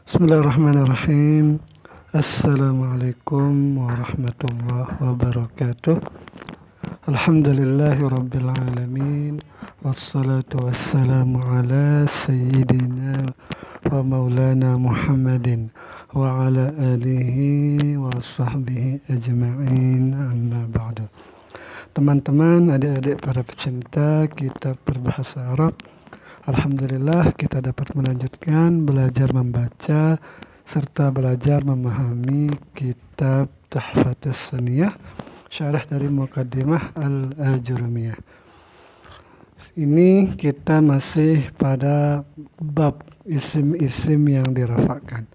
Bismillahirrahmanirrahim. Assalamualaikum warahmatullahi wabarakatuh. Alhamdulillahi rabbil alamin. Wassalatu wassalamu ala sayyidina wa maulana Muhammadin wa ala alihi wa sahbihi ajma'in, amma ba'du. Teman-teman, adik-adik para pecinta kitab berbahasa Arab, alhamdulillah kita dapat melanjutkan belajar membaca serta belajar memahami kitab Tuhfatus Saniyah, syarah dari Muqaddimah Al-Ajurumiyah. Ini kita masih pada bab isim-isim yang dirafakkan.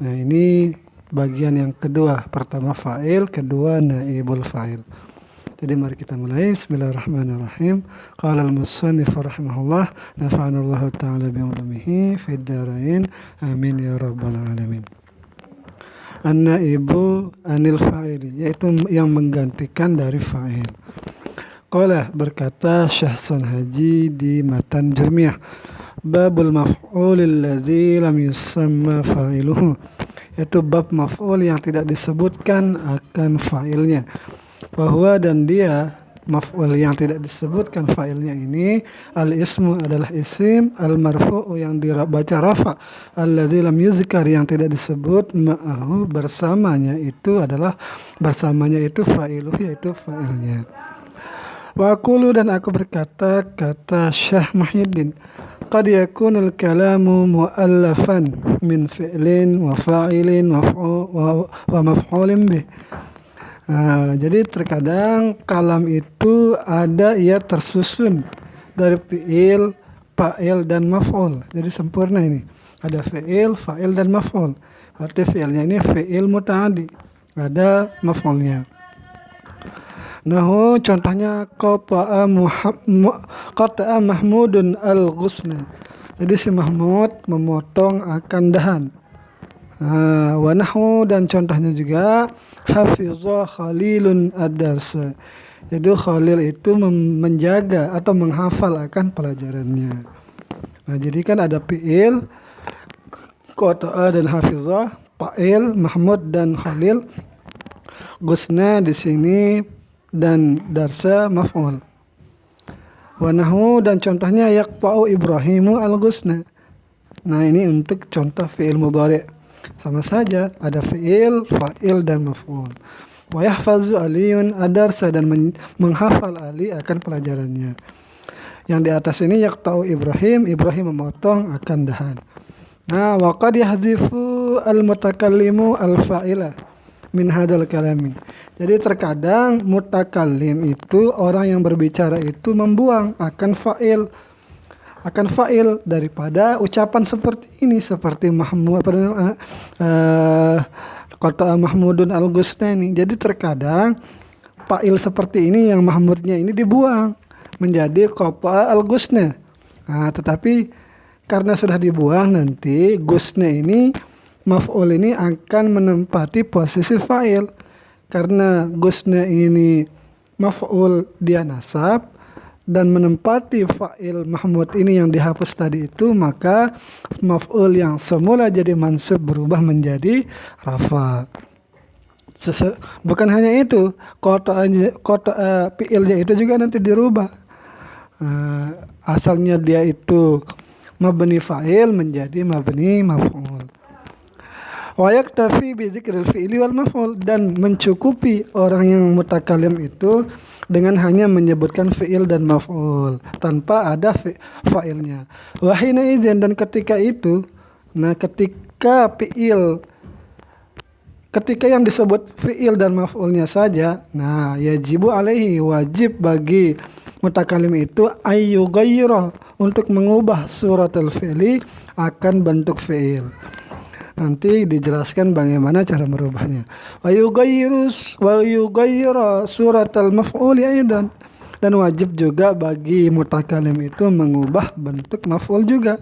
Nah, ini bagian yang kedua. Pertama fa'il, kedua naibul fa'il. Jadi mari kita mulai. Bismillahirrahmanirrahim. Qala al-musannif rahimahullah, nafa'ana Allah ta'ala bi'ulumihi fid dharain. Amin ya rabbal alamin. An-naibu anil fa'ili, yaitu yang menggantikan dari fa'il. Qala, berkata Syekh Haji di Matan Jurmiyah, babul maf'ulil ladzi lam yusamma fa'iluhu, yaitu bab maf'ul yang tidak disebutkan akan fa'ilnya. Bahwa dan dia maf'ul yang tidak disebutkan fa'ilnya ini, al-ismu adalah isim, al-marfu'u yang dibaca rafa, alladzi lam yuzkar yang tidak disebut, ma'ahu bersamanya itu adalah fa'iluh, yaitu fa'ilnya. Wa aqulu, dan aku berkata, kata Syekh Muhyiddin, qad yakunul kalamu mu'allafan min fi'lin wa fa'ilin wa maf'ulin bih. Jadi terkadang kalam itu ada ia tersusun dari fi'il, fa'il dan maf'ul. Jadi sempurna ini. Ada fi'il, fa'il dan maf'ul. Arti fi'ilnya ini fi'il muta'addi. Ada maf'ulnya. Nahu contohnya qata'a Mahmudun al-ghusna. Jadi si Mahmud memotong akan dahan. Wa nahwu, dan contohnya juga hafizah Khalilun ad-darsa. Jadi Khalil itu menjaga atau menghafal akan pelajarannya. Nah, jadi kan ada fi'il, qata'a dan hafizah, fa'il Mahmud dan Khalil, ghusna di sini, dan darsa maf'ul. Wa nahwu, dan contohnya yaqta'u Ibrahimu al-ghusna. Nah, ini untuk contoh fi'il mudhari'. Sama saja, ada fi'il, fa'il dan maf'ul. Wa yahfazu Aliyun ad-darsa, dan menghafal Ali akan pelajarannya. Yang di atas ini yaqta'u Ibrahim memotong akan dahan. Nah, wa qad yahzifu al-mutakallimu al-fa'ila min hadal kalami. Jadi terkadang mutakallim itu, orang yang berbicara itu membuang akan fa'il daripada ucapan seperti ini, seperti Mahmud qata'a Mahmudun al-ghusna ini. Jadi terkadang fa'il seperti ini yang Mahmudnya ini dibuang menjadi qata'a al-ghusna. Nah, tetapi karena sudah dibuang, nanti ghusna ini, maf'ul ini akan menempati posisi fa'il. Karena ghusna ini maf'ul dia nasab dan menempati fa'il Mahmud ini yang dihapus tadi itu, maka maf'ul yang semula jadi mansub berubah menjadi rafa. Bukan hanya itu, kota fi'ilnya itu juga nanti dirubah. Asalnya dia itu mabni fa'il menjadi mabni maf'ul. Wa yaktafi bi dzikril fi'li wal maf'ul, dan mencukupi orang yang mutakallim itu dengan hanya menyebutkan fi'il dan maf'ul tanpa ada fa'ilnya. Wa hina idzin, dan ketika itu, nah ketika yang disebut fi'il dan maf'ulnya saja, nah yajibu alaihi, wajib bagi mutakallim itu ayyughayyira, untuk mengubah suratul fi'li akan bentuk fi'il. Nanti dijelaskan bagaimana cara merubahnya. Wa yughayyira suratal maf'ul aidan, dan wajib juga bagi mutakallim itu mengubah bentuk maf'ul juga.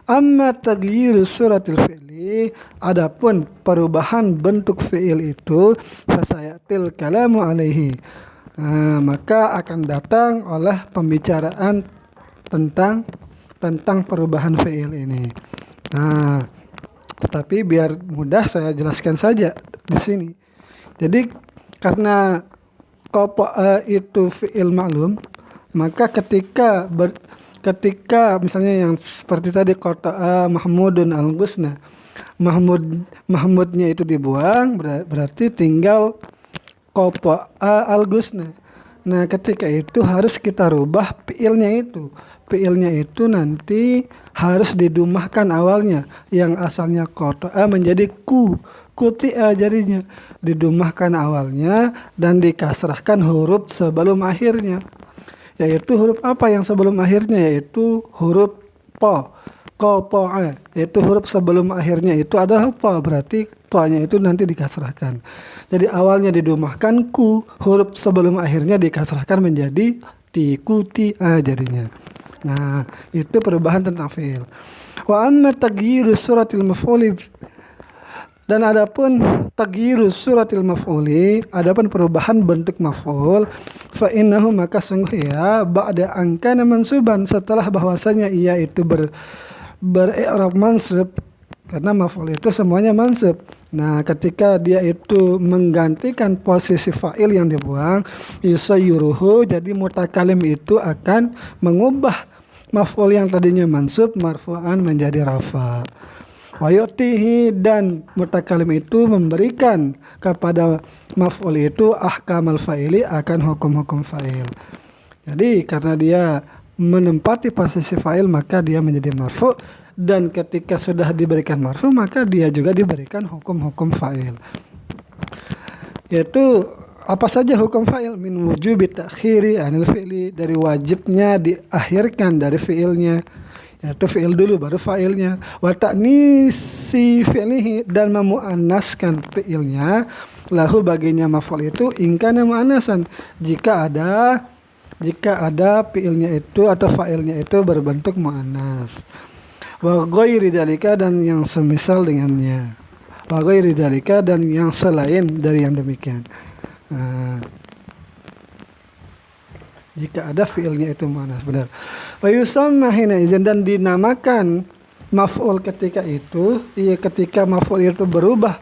Amma taghyiru suratil fi'li, adapun perubahan bentuk fi'il itu, fasayatil kalamu alaihi, maka akan datang oleh pembicaraan tentang perubahan fi'il ini. Nah, Tetapi biar mudah saya jelaskan saja di sini. Jadi karena qata'a itu fi'il ma'lum, maka ketika misalnya yang seperti tadi qata'a Mahmudun al-ghusna, Mahmudnya itu dibuang, berarti tinggal qata'a al-ghusna. Nah, ketika itu harus kita rubah fi'ilnya itu. Fi'ilnya itu nanti harus didumahkan awalnya. Yang asalnya qata'a menjadi kuti'a jadinya. Didumahkan awalnya dan dikasrahkan huruf sebelum akhirnya. Yaitu huruf apa yang sebelum akhirnya? Yaitu huruf ta. Qata'a, yaitu huruf sebelum akhirnya itu adalah ta, berarti ta-nya itu nanti dikasrahkan. Jadi awalnya didumahkan huruf sebelum akhirnya dikasrahkan menjadi ti'a jadinya. Nah, itu perubahan tentang fi'il. Wa amma taghyiru suratil maf'uli, dan adapun taghyiru suratil maf'uli, adapun perubahan bentuk maf'ul, fa innahu, maka sungguh ya ba'da an kana mansuban, setelah bahwasanya ia itu ber-i'rab mansub, karena maf'ul itu semuanya mansub. Nah, ketika dia itu menggantikan posisi fa'il yang dibuang, yusayyuruhu, jadi mutakalim itu akan mengubah maf'ul yang tadinya mansub marfu'an menjadi rafa. Wa yu'tihi, dan mutakalim itu memberikan kepada maf'ul itu ahkamal fa'ili, akan hukum-hukum fa'il. Jadi karena dia menempati posisi fa'il maka dia menjadi marfu, dan ketika sudah diberikan marfu maka dia juga diberikan hukum-hukum fa'il. Yaitu apa saja hukum fa'il? Min wujubi ta'khiri anil fi'li, dari wajibnya diakhirkan dari fi'ilnya, yaitu fi'il dulu baru fa'ilnya. Wa ta'nisi fi'lihi, dan memuannaskan fi'ilnya, lahu baginya maf'ul itu ingkana muannasan, jika ada fi'ilnya itu atau fa'ilnya itu berbentuk muannas. Wa ghairi dzalika, dan yang semisal dengannya. Wa ghairi dzalika, dan yang selain dari yang demikian. Jika ada fi'ilnya itu muannas, benar. Wa yusamma hina idzan, dan dinamakan maf'ul ketika itu, ketika maf'ul itu berubah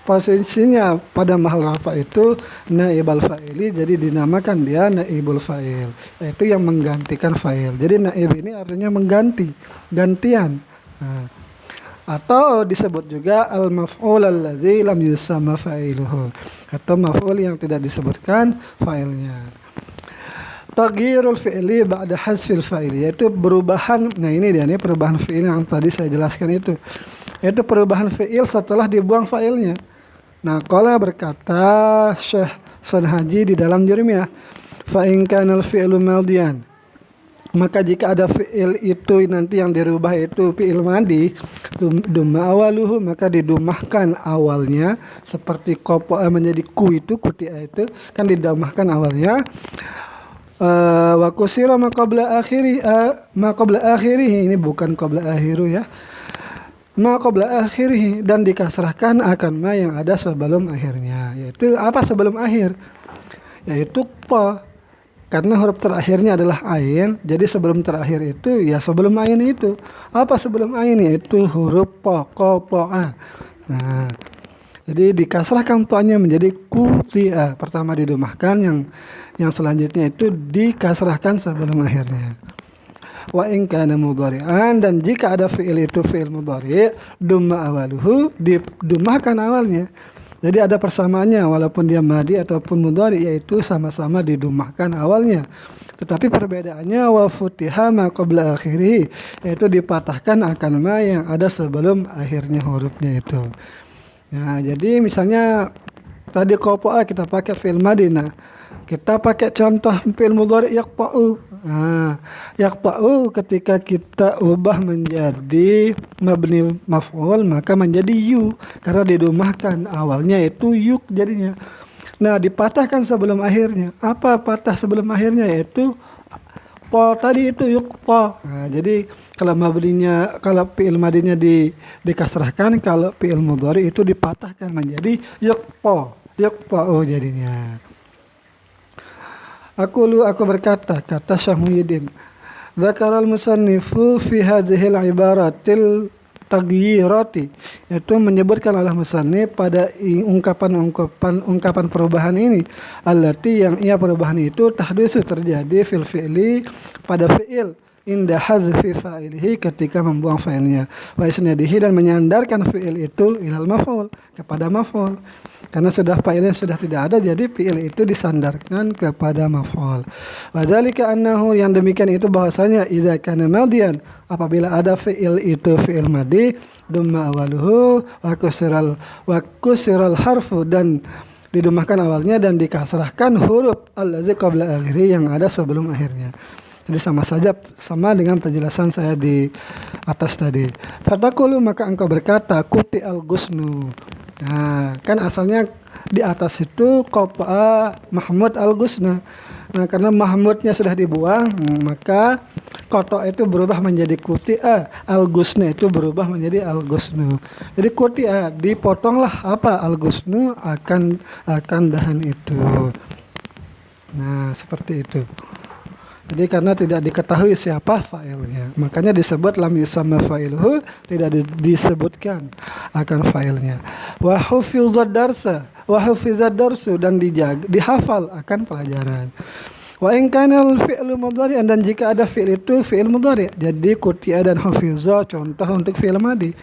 posisinya pada mahal rafa itu naibal fa'ili, jadi dinamakan dia naibul fa'il, yaitu yang menggantikan fa'il. Jadi naib ini artinya mengganti, gantian. Atau disebut juga al-maf'ul alladzi lam yusamma fa'iluhu, atau maf'ul yang tidak disebutkan fa'ilnya. Taghyirul fi'li ba'da hasfil fa'ili, yaitu perubahan, nah ini dia nih perubahan fi'il yang tadi saya jelaskan itu, yaitu perubahan fi'il setelah dibuang fa'ilnya. Nah, qala berkata Syekh Sonhaji di dalam Jurmiyah, fa in kana al-fi'lu madiyan, maka jika ada fi'il itu nanti yang dirubah itu fi'il madi, dumma awaluhu, maka didumahkan awalnya, seperti qata'a menjadi kuti'a itu kan didumahkan awalnya. Wa kusira ma qabla akhirih, ini bukan qabla akhiru ya, ma qabla akhirih, dan dikasrahkan akan ma yang ada sebelum akhirnya. Yaitu apa sebelum akhir? Yaitu ta, karena huruf terakhirnya adalah ain, jadi sebelum terakhir itu ya sebelum ain itu. Apa sebelum ain? Yaitu huruf ta, qata'a. Nah, jadi dikasrahkan ta-nya menjadi kuti'a, pertama didumahkan, yang selanjutnya itu dikasrahkan sebelum akhirnya. Wa in kana mudhari'an, dan jika ada fi'il itu fi'il mudhari', dumma awaluhu, didumahkan awalnya. Jadi ada persamaannya, walaupun dia madi ataupun mudhari', yaitu sama-sama didumahkan awalnya. Tetapi perbedaannya wa futiha ma qabla akhirih, yaitu dipatahkan akan ma yang ada sebelum akhirnya hurufnya itu. Nah, jadi misalnya tadi qata'a kita pakai fi'il madi, nah kita pakai contoh fi'il mudhari' yaqta'u. Yaqta'u ketika kita ubah menjadi mabni maf'ul maka menjadi yu, karena didumahkan awalnya itu yuk jadinya. Nah, dipatahkan sebelum akhirnya. Apa patah sebelum akhirnya? Yaitu po tadi itu yuqta. Nah, jadi kalau fi'il madinya dikasrahkan, kalau fi'il mudhari' itu dipatahkan menjadi yuqta'u jadinya. Aku berkata, kata Syekh Muhyiddin, Zakaral musannifu fi hadhil ibaratil taghyirati, yaitu menyebutkan oleh musannif pada ungkapan perubahan ini, allati yang ia perubahan itu tahdusu terjadi fil fi'li pada fi'il, inda hazfi fa'ilihi ketika membuang fa'ilnya, wa isnadihi dan menyandarkan fi'il itu ilal maf'ul kepada maf'ul, karena sudah fa'ilnya sudah tidak ada, jadi fi'il itu disandarkan kepada maf'ul. Wa dzalika annahu, yang demikian itu bahwasanya idza kana madiyan, apabila ada fi'il itu fi'il madi, dumma awaluhu wa kusiral harfu, dan didumahkan awalnya dan dikasrahkan huruf allazi qabla akhiri, yang ada sebelum akhirnya. Jadi sama dengan penjelasan saya di atas tadi. Fataqulu, maka engkau berkata kuti al-gusnu. Nah, kan asalnya di atas itu qata'a Mahmud al-gusna. Nah, karena Mahmudnya sudah dibuang, maka qata' itu berubah menjadi kuti'a, al-gusna itu berubah menjadi al-gusnu. Jadi kuti'a dipotonglah apa? Al-gusnu akan dahan itu. Nah, seperti itu. Jadi karena tidak diketahui siapa fa'ilnya, makanya disebut lam yusamma fa'iluhu, tidak disebutkan akan fa'ilnya. Wa hufizad darsu, dan dihafal akan pelajaran. Wa in kana al-fi'lu mudhari'an, dan jika ada fi'il itu fi'il mudhari', jadi kuti'a dan hafiza contoh untuk fi'il madi.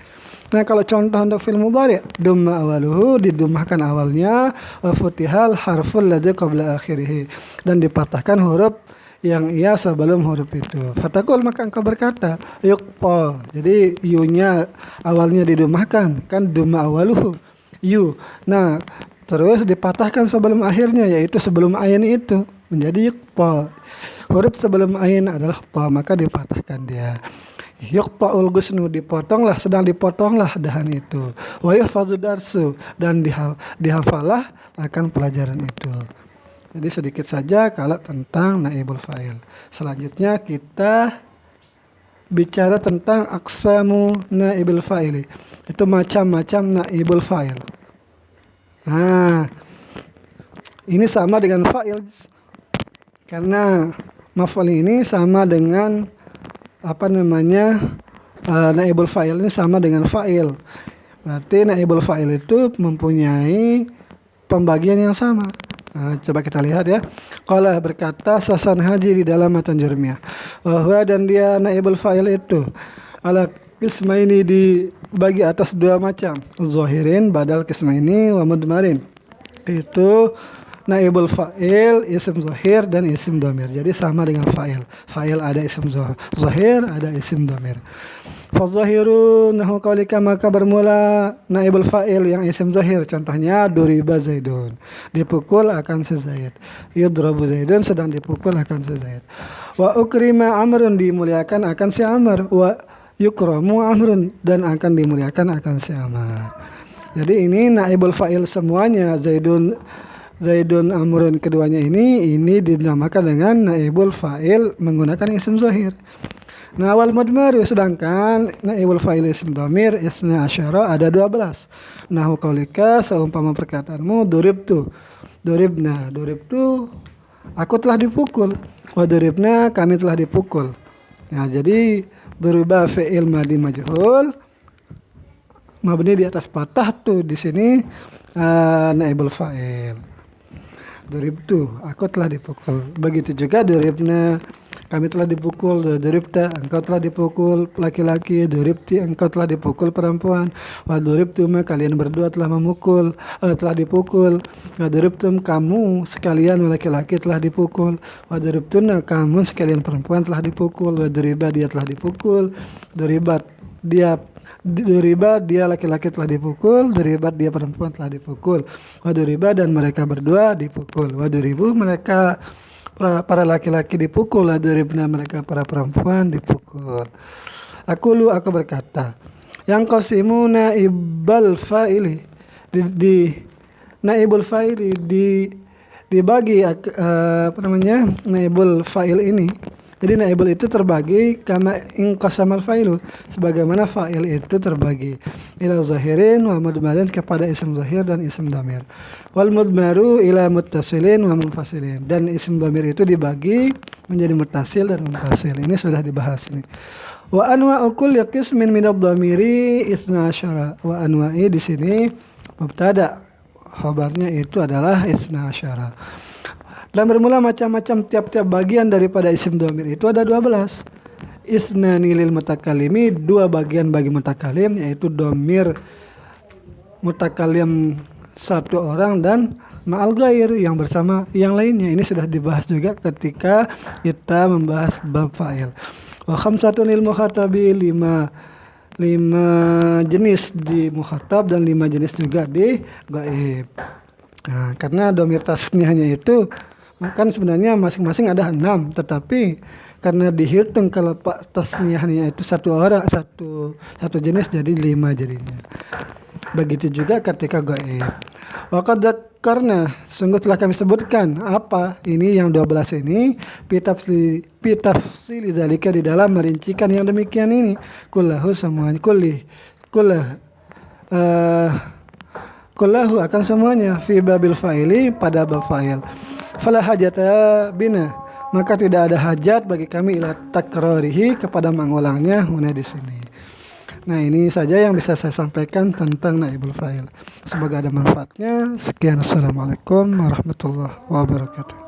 Nah, kalau contoh untuk fi'il mudhari', dumma awaluhu, didumahkan awalnya, wa futihal harful ladzi qabla akhirih, dan dipatahkan huruf yang ia sebelum huruf itu. Fatakul, maka engkau berkata yuqta, jadi yunya awalnya didumahkan, kan dumma awaluhu yu. Nah, terus dipatahkan sebelum akhirnya, yaitu sebelum ain itu menjadi yuqta. Huruf sebelum ain adalah ta, maka dipatahkan dia. Yuqta'ul gusnu, sedang dipotonglah dahan itu. Wa yuhfazu darsu, dan dihafalah akan pelajaran itu. Jadi sedikit saja kalau tentang naibul fa'il. Selanjutnya kita bicara tentang aqsamu naibul fa'ili. Itu macam-macam naibul fa'il. Nah, ini sama dengan fa'il, karena maf'ul ini sama dengan naibul fa'il ini sama dengan fa'il. Berarti naibul fa'il itu mempunyai pembagian yang sama. Nah, coba kita lihat ya. Qala, berkata Hasan Haji di dalam matan Jurmiyah, bahwa dan dia naibul fa'il itu ala qismaini, dibagi atas dua macam, zahirin badal qismaini wa mudmarin. Itu naibul fa'il isim zahir dan isim dhamir. Jadi sama dengan fa'il. Fa'il ada isim zahir, ada isim dhamir. Fazahiru nahu qaulika, maka bermula naibul fa'il yang isim zahir, contohnya duriba zaidun, dipukul akan si Zaid. Yudrabu zaidun, sedang dipukul akan si Zaid. Wa ukrima amrun, dimuliakan akan si Amr. Wa yukramu amrun, dan akan dimuliakan akan si Amr. Jadi ini naibul fa'il semuanya, zaidun amrun, keduanya ini dinamakan dengan naibul fa'il menggunakan isim zahir. Nah, wal mudmaru, sedangkan naibul fa'il isim dhamir isna asyara, ada 12. Nahu qaulika, seumpama perkataanmu duribtu, aku telah dipukul, wa duribna, kami telah dipukul. Nah, jadi duriba fi'il madi majhul mabni di atas fathah tuh, di sini naibul fa'il. Duribtu, aku telah dipukul. Begitu juga duribna, kami telah dipukul. Duribta, engkau telah dipukul laki-laki. Duribti, engkau telah dipukul perempuan. Wa duribtuma, kalian berdua telah dipukul. Wa duribtum, kamu sekalian laki-laki telah dipukul. Wa duribtuna, kamu sekalian perempuan telah dipukul. Wa duriba, dia telah dipukul. Duriba, dia laki-laki telah dipukul. Duribat, dia perempuan telah dipukul. Waduriba, dan mereka berdua dipukul. Waduribu, mereka para laki-laki dipukul. Waduribna, mereka para perempuan dipukul. Aku berkata, yang qasimu naibul fa'ili, naibul fa'ili dibagi naibul fa'il ini. Jadi naibul itu terbagi kama inqasamal fa'ilu, sebagaimana fa'il itu terbagi ila zahirin wa mudmarin, kepada isim zahir dan isim dhamir. Wal mudmaru ila muttasilin wa munfasilin, dan isim dhamir itu dibagi menjadi muttasil dan munfasil. Ini sudah dibahas nih. Wa anwa'u kulli qismin min ad-dhamiri isna asyara. Wa anwa'i di sini mubtada, khabarnya itu adalah isna asyara. Dan bermula macam-macam tiap-tiap bagian daripada isim dhamir itu ada 12. Isnani lil mutakalimi, 2 bagian bagi mutakalim, yaitu dhamir mutakalim 1 orang dan ma'al ghair yang bersama yang lainnya. Ini sudah dibahas juga ketika kita membahas bab fa'il. Wa khamsatun lil mukhatabi, 5 jenis di mukhatab dan 5 jenis juga di ghaib. Nah, karena dhamir tasniyahnya itu kan sebenarnya masing-masing ada 6, tetapi karena dihitung kalau tasniyahnya itu 1 orang, satu jenis, jadi 5 jadinya. Begitu juga ketika ghaib. Wa qad dzakarna, sungguh telah kami sebutkan apa ini yang 12 ini pitafsili zalika, di dalam merincikan yang demikian ini, kullahu semuanya, kullahu akan semuanya, fi babil fa'ili, pada bab fa'il. Fala hajata bina, maka tidak ada hajat bagi kami ila takrarihi, kepada mengulangnya huna di sini. Nah, ini saja yang bisa saya sampaikan tentang naibul fa'il. Semoga ada manfaatnya. Sekian, assalamualaikum warahmatullahi wabarakatuh.